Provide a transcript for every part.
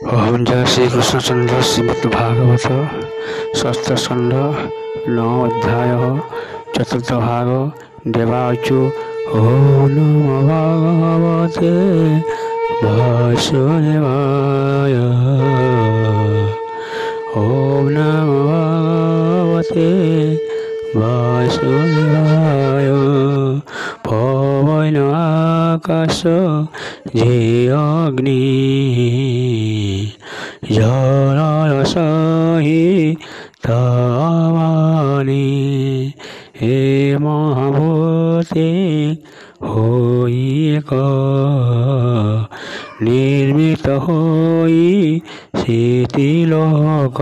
ओम जय श्री कृष्णचंद्र श्रीमद् भागवत षष्ठ स्कंध नौ अध्याय चतुर्थ भाग देवाचु ओम नमो भगवते वासुदेवाय ओम नमो भगवते वासुदेवाय पवन आकाश जे अग्नि जलरसहि तावानि हे महाभूते होई एक निर्मित होई सीति लोक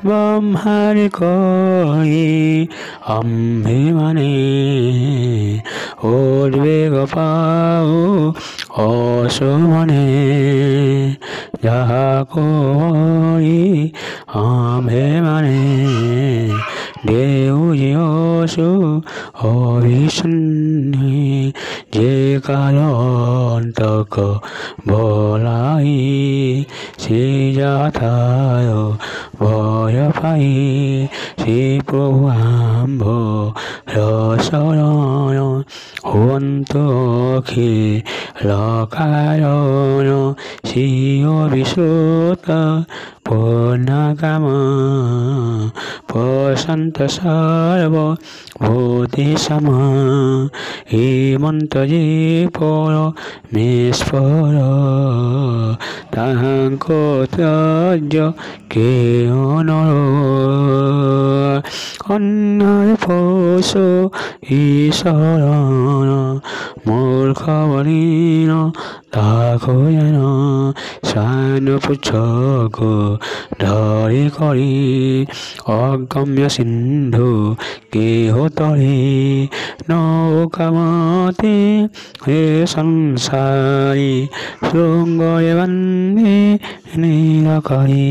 ब्रह्मारि कहि आम्भे माने उद्वेग पाओ असुमने যাহাকো আম্ভে মানে দেউ জিয়সু অভিসন্নি যে কালন্তক বলাই সে যাথায় ভয় পাই শ্রী প্রভু আম্ভ রসরণ হন্ত লকারণ শ্রীয় বিশুত পূর্ণকাম প্রশান্ত সর্ব ভূতি সম হেমন্ত যে পর মেস্পর তাহাঙ্ক ত্যাজ্য কে অনর অন্যায় পশু ঈশ্বরণ মূর্খ বলিন তাকো যেন সান পুচ্ছকো ধরে করি অগম্য সিন্ধু কেহ তরে নৌকামতে হে সংসারী শৃঙ্গরে বন্দে নীলকরি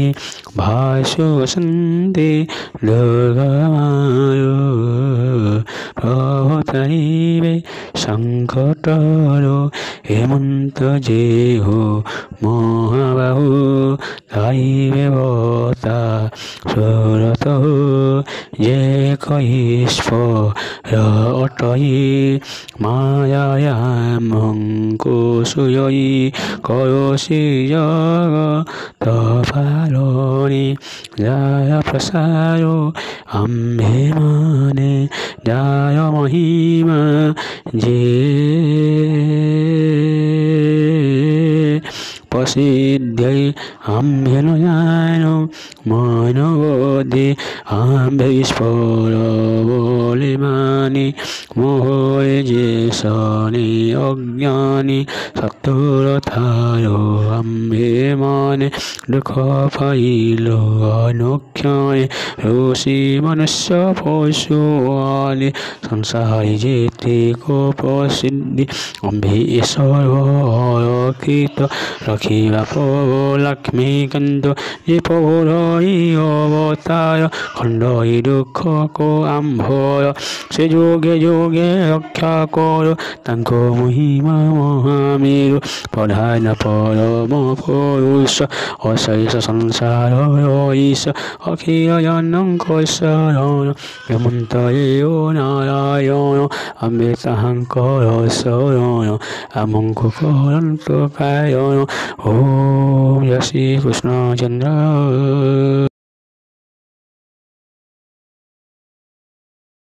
ভাসু সন্দে দুর্গমায় প্রভতারিবে সংকটর হেমন্ত যে হো মহাবাহু তাইবে বতা সুরত যে কহিষ্পর অটই মায়ামঙ্কুশুয়ই করসি জগত পালনি জয় প্রসার আম্ভে মানে জয় মহিমা যে প্রসিদ্ধি আম্ভে নয়ন মনবোধি আম্ভে স্ফোর বলে মানি মোহে যে শনি অজ্ঞানী সত্যরথায় আম্ভে মানে দুঃখ পাইল অনুক্ষয় ঋষি মনুষ্য পশু আলি সংসারী যেতে কো প্রসিদ্ধি আম্ভে সর্বকৃত রাখিবা প্রভু লক্ষ্মীকান্ত যে প্রভুর অবতার খণ্ডই দুঃখ কো আম্ভয় সে যোগে যোগে রক্ষা কর তাঙ্ক মহিমা মহামেরু প্রধান পরম পুরুষ অশেষ সংসার রইস অখিল জনক শরণ হেমন্ত ও নারায়ণ আম্বে তাহাঙ্কর শরণ আমঙ্ক করন্ত কায়ণ ওম জয় শ্রী কৃষ্ণচন্দ্র